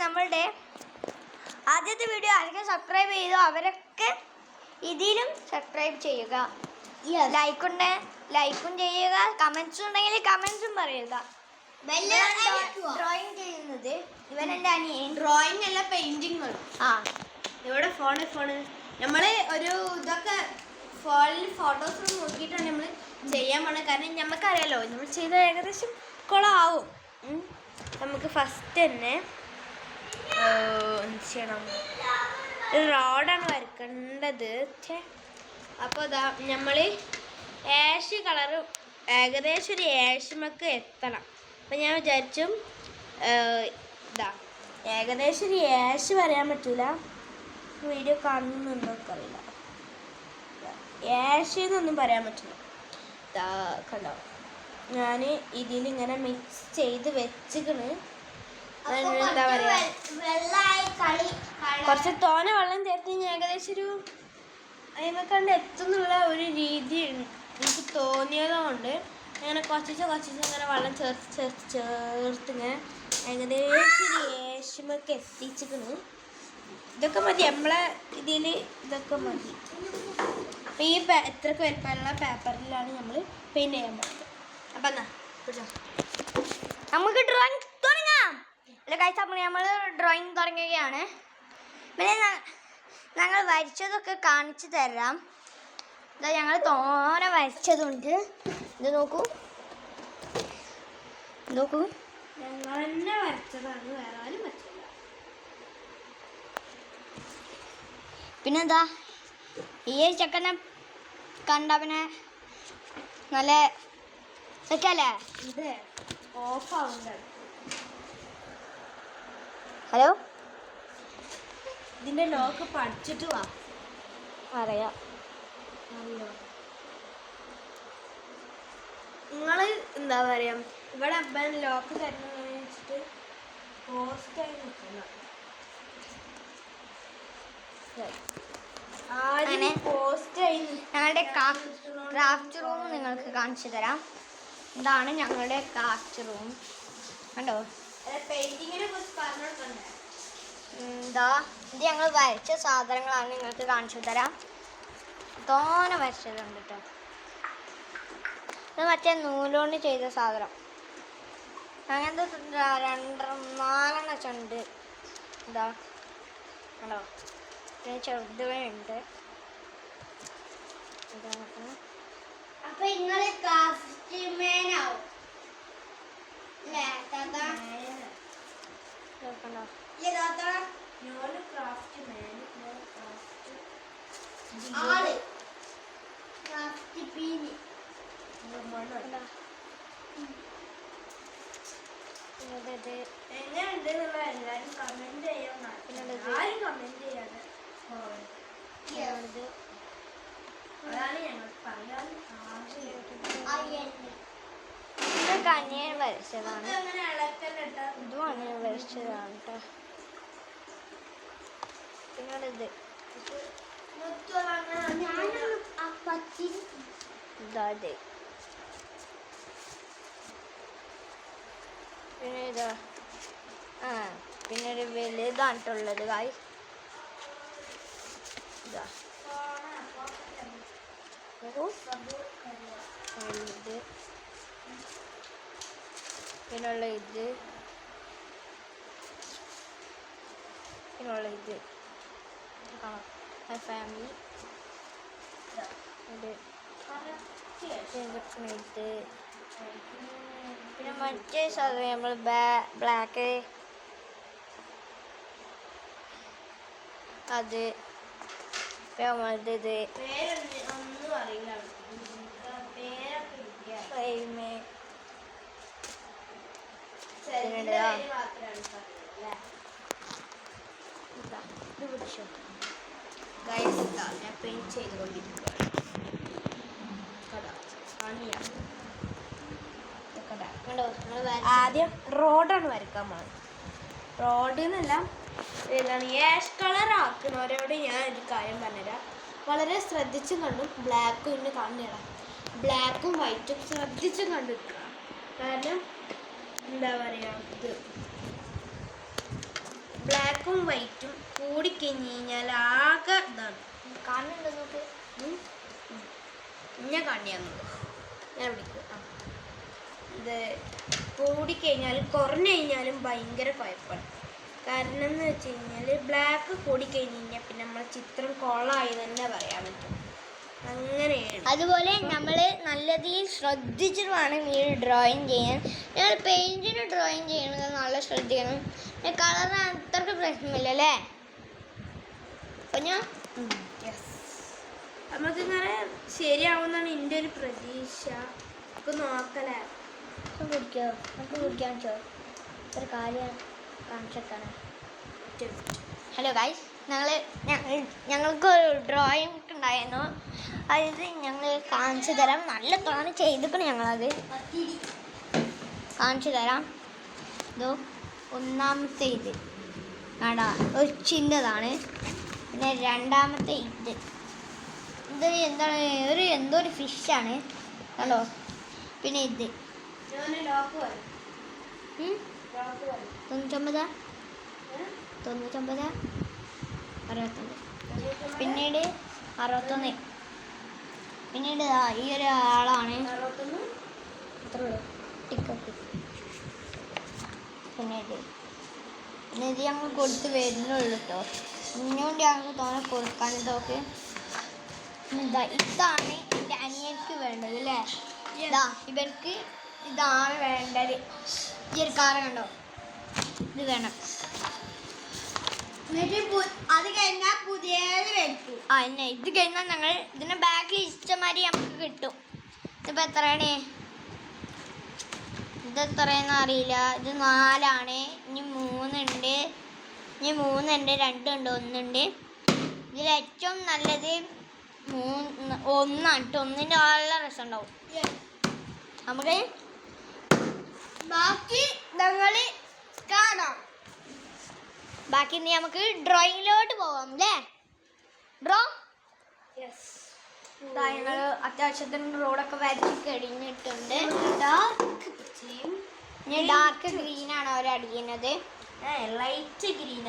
നമ്മളുടെ ആദ്യത്തെ വീഡിയോ ആരൊക്കെ സബ്സ്ക്രൈബ് ചെയ്തോ അവരൊക്കെ ഇതിലും സബ്സ്ക്രൈബ് ചെയ്യുക. ലൈക്കും ചെയ്യുക. കമൻസും ഉണ്ടെങ്കിൽ കമൻസും പറയുക. ഡ്രോയിങ് ചെയ്യുന്നത് ഇവൻ എൻ്റെ അനിയൻ. ഡ്രോയിങ് അല്ല, പെയിന്റിങ്. ഇവിടെ ഫോണ് നമ്മൾ ഒരു ഇതൊക്കെ ഫോണിൽ ഫോട്ടോസ് നോക്കിയിട്ടാണ് നമ്മൾ ചെയ്യാൻ പോണത്. കാരണം നമുക്കറിയാലോ നമ്മൾ ചെയ്ത ഏകദേശം കുളമാവും. നമുക്ക് ഫസ്റ്റ് തന്നെ എന്ത് ചെയ്യണം, ഒരു റോഡാണ് വരക്കേണ്ടത്. അപ്പോൾ ഇതാ നമ്മൾ ആഷ് കളറ് ഏകദേശം ഒരു ആഷുമൊക്കെ എത്തണം. അപ്പം ഞാൻ വിചാരിച്ചു ഇതാ ഏകദേശം ഒരു ആഷ് വരയാൻ പറ്റൂല. വീഡിയോ കാണുന്നുണ്ടോക്കെ അറിയില്ല. ആഷ് എന്നൊന്നും പറയാൻ പറ്റില്ല. ഇതാ കണ്ടോ, ഞാൻ ഇതിലിങ്ങനെ മിക്സ് ചെയ്ത് വെച്ചിക്കണ്. എന്താ പറയുക, കുറച്ച് തോന വെള്ളം ചേർത്ത് ഏകദേശം ഒരു അതിമക്കണ്ട് എത്തുന്നുള്ള ഒരു രീതി എനിക്ക് തോന്നിയതുകൊണ്ട് അങ്ങനെ കുറച്ച് ഇങ്ങനെ വെള്ളം ചേർത്ത് ഇങ്ങനെ ഏകദേശം ഒരു ഏഷ്യമൊക്കെ എത്തിച്ചിക്കണ്. ഇതൊക്കെ മതി നമ്മളെ ഇതിൽ, ഇതൊക്കെ മതി. അപ്പം ഈ എത്രക്ക് വലുപ്പമുള്ള പേപ്പറിലാണ് നമ്മൾ പെയിൻറ്റ് ചെയ്യാൻ പോകുന്നത്. അപ്പം എന്നാ നമുക്ക് ഡ്രോയിങ് തുടങ്ങാം. അല്ല കഴിച്ച നമ്മൾ ഡ്രോയിങ് തുടങ്ങുകയാണ്. പിന്നെ ഞങ്ങൾ വരച്ചതൊക്കെ കാണിച്ചു തരാം. ഇതാ ഞങ്ങൾ തോനെ വരച്ചതുണ്ട്. ഇത് നോക്കൂ ഞങ്ങൾ തന്നെ വരച്ചതാണ്, വേറെ ആരും വരച്ചില്ല. പിന്നെന്താ, ഈ ചെക്കനെ കണ്ട പിന്നെ നല്ല സെറ്റല്ലേ? ഇത് ഓഫാവുന്നുണ്ട്. ഹലോ, ഇതിൻ്റെ ലോക്ക് പഠിച്ചിട്ട് വാ. അറിയാം. നിങ്ങൾ എന്താ പറയുക, ഇവിടെ അപ്പൻ ലോക്ക് തരുന്നതെന്ന് വെച്ചിട്ട് പോസ്റ്റായി നിൽക്കണം. അങ്ങനെ ഞങ്ങളുടെ ക്രാഫ്റ്റ് റൂം നിങ്ങൾക്ക് കാണിച്ചു തരാം. ഇതാണ് ഞങ്ങളുടെ ക്രാഫ്റ്റ് റൂം. കണ്ടോ, പെയിന്റിങ്ങിനെ കുറിച്ച് പറഞ്ഞിട്ടുണ്ട്. ഇത് ഞങ്ങൾ വരച്ച സാധനങ്ങളാണ് നിങ്ങൾക്ക് കാണിച്ചു തരാം. തോനെ വരച്ചതുണ്ട് കേട്ടോ. ഇത് മറ്റേ നൂലുകൊണ്ട് ചെയ്ത സാധനം. അങ്ങനത്തെ 4 ഉണ്ട്. ഇതാ കണ്ടോ, പിന്നെ ചെറുതുണ്ട്. അപ്പൊ നിങ്ങൾ ക്രാഫ്റ്റ് മാൻ ആവും. എങ്ങനെയുണ്ടെന്നുള്ള എല്ലാവരും കമന്റ് ചെയ്യാൻ. ആരും കമന്റ് ചെയ്യാതെ അതാണ് ഞങ്ങൾ പറയാൻ ഇതൊക്കെ അനിയൻ വരച്ചതാണ്. അങ്ങനെ ഇളക്കല്ലിട്ടാ ഇതും അനിയൻ വരച്ചതാണ് കേട്ടോ. നിങ്ങളിത് ഇതാതെ, പിന്നെ ഇതാ പിന്നെ ഒരു വലുതായിട്ടുള്ളത് കായ്. ഇതാ വലുത്, പിന്നുള്ള ഇത്, പിന്നുള്ള ഇത് കാണാം. ഫാമിലി ഇത്, പിന്നെ മറ്റേ സാധനം നമ്മൾ ബ്ലാക്ക് അത്, ഇത് പേരൊന്നും അറിയില്ല. ഫ്രെയിമ്, ഇത് പിടിച്ചോ ഗൈസ്. ഞാൻ പെയിന്റ് ചെയ്തുകൊണ്ടിരിക്കുകയാണ്. ആദ്യം റോഡാണ് വരയ്ക്കാൻ പോകുന്നത്. റോഡ് എന്നല്ല, ഏതാണ് ആഷ് കളർ ആക്കുന്നവരോട് ഞാൻ ഒരു കാര്യം പറഞ്ഞുതരാം. വളരെ ശ്രദ്ധിച്ചും കണ്ടും ബ്ലാക്കും ഇന്ന് കാണിടാം. ബ്ലാക്കും വൈറ്റും ശ്രദ്ധിച്ചും കണ്ടിരിക്കുക. കാരണം എന്താ പറയുക, ഇത് ബ്ലാക്കും വൈറ്റും കൂടിക്കഴിഞ്ഞ് കഴിഞ്ഞാൽ ആകെ ഇതാണ്. കാണുന്നുണ്ടോ നോക്ക്? ഞാൻ കാണിയാന്നു ഞാൻ വിളിക്കും. ഇത് കൂടിക്കഴിഞ്ഞാലും കുറഞ്ഞു കഴിഞ്ഞാലും ഭയങ്കര കുഴപ്പമാണ്. കാരണം എന്ന് വെച്ച് കഴിഞ്ഞാൽ ബ്ലാക്ക് കൂടിക്കഴിഞ്ഞ് കഴിഞ്ഞാൽ പിന്നെ നമ്മളെ ചിത്രം കൊളായി തന്നെ പറയാൻ പറ്റും. അങ്ങനെയാണ്. അതുപോലെ നമ്മൾ നല്ല രീതിയിൽ ശ്രദ്ധിച്ചിട്ട് വേണം ഈ ഡ്രോയിങ് ചെയ്യാൻ. ഞങ്ങൾ പെയിൻറ്റിന് ഡ്രോയിങ് ചെയ്യണത് നല്ല ശ്രദ്ധിക്കണം. കളർ അത്രയ്ക്ക് പ്രശ്നമില്ല അല്ലേ? അപ്പം ഞാൻ നമുക്കിങ്ങനെ ശരിയാവുമെന്നാണ് എൻ്റെ ഒരു പ്രതീക്ഷ. നമുക്ക് നോക്കലേ. കുടിക്കോ? നമുക്ക് കുടിക്കാൻ വെച്ചോ? ഒരു കാര്യം കാണിച്ചേക്കാണ്. ഹലോ ഗൈസ്, ഞങ്ങൾക്ക് ഒരു ഡ്രോയിങ് ഉണ്ടായിരുന്നു. അതായത് ഞങ്ങൾ കാണിച്ചു തരാം. നല്ല തോന്നി ചെയ്തിക്കണം. ഞങ്ങളത് കാണിച്ചു തരാം. ഇതോ ഒന്നാമത്തെ ഇത് ആടാ ഒച്ചിൻ്റെതാണ്. പിന്നെ രണ്ടാമത്തെ ഇത് എന്താണ് എന്തോ ഒരു ഫിഷാണ് കണ്ടോ. പിന്നെ ഇത് 99 61 പിന്നീട് 61. പിന്നീട് ഈ ഒരു ആളാണ് ടിക്കറ്റ്. പിന്നെ ഇത് ഞങ്ങൾ കൊടുത്ത് വരുന്നുള്ളൂ കേട്ടോ. ഇന്നുകൊണ്ട് ഞങ്ങൾക്ക് തോന്നെ കൊടുക്കാൻ. ഇതൊക്കെ ഇതാണ് എൻ്റെ അനിയർക്ക് വേണ്ടത് അല്ലേ? ഇവർക്ക് ഇതാണ് വേണ്ടത്. ഈ ഒരു കാറ് കണ്ടോ, ഇത് വേണം. അത് കഴിഞ്ഞാൽ പുതിയത് മേടിക്കും. എന്നെ ഇത് കഴിഞ്ഞാൽ ഞങ്ങൾ ഇതിൻ്റെ ബാക്കിൽ ഇഷ്ടമാതിരി നമുക്ക് കിട്ടും. ഇതിപ്പോൾ എത്രയാണ്? ഇത് എത്രയെന്ന് അറിയില്ല. ഇത് 4 ആണ്. ഇനി 3 ഉണ്ട്. 2 ഉണ്ട്, 1 ഇതിൽ ഏറ്റവും നല്ലത് 1 ആണ് കേട്ടോ. 1ൻ്റെ നല്ല രസം ഉണ്ടാവും. നമുക്ക് ബാക്കി ഞങ്ങൾ കാണാം. ബാക്കി ഇനി നമുക്ക് ഡ്രോയിങ്ങിലോട്ട് പോവാം അല്ലേ? ഞങ്ങൾ അത്യാവശ്യത്തിന് റോഡൊക്കെ വരച്ച് കഴിഞ്ഞിട്ടുണ്ട്. ഡാർക്ക് ഗ്രീനാണ് അവർ അടിക്കുന്നത്. ലൈറ്റ് ഗ്രീൻ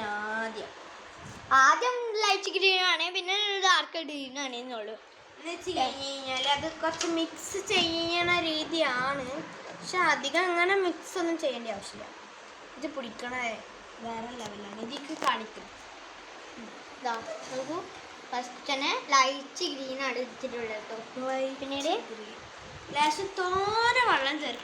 ആദ്യം ലൈറ്റ് ഗ്രീനാണ്, പിന്നെ ഡാർക്ക് ഗ്രീനാണ് എന്നുള്ളൂ. എന്ന് വെച്ച് കഴിഞ്ഞ് കഴിഞ്ഞാൽ അത് കുറച്ച് മിക്സ് ചെയ്യണ രീതിയാണ്. പക്ഷെ അധികം അങ്ങനെ മിക്സ് ഒന്നും ചെയ്യേണ്ട ആവശ്യമില്ല. ഇത് പിടിക്കണ വേറെ ലെവലാണ്. ഇതിക്ക് കാണിക്കും. നോക്കൂ, ഫസ്റ്റ് തന്നെ ലൈറ്റ് ഗ്രീനാണ് എടുത്തിട്ടുള്ളത് കേട്ടോ. പിന്നീട് ലേശം തോനെ വെള്ളം ചേർക്കണം.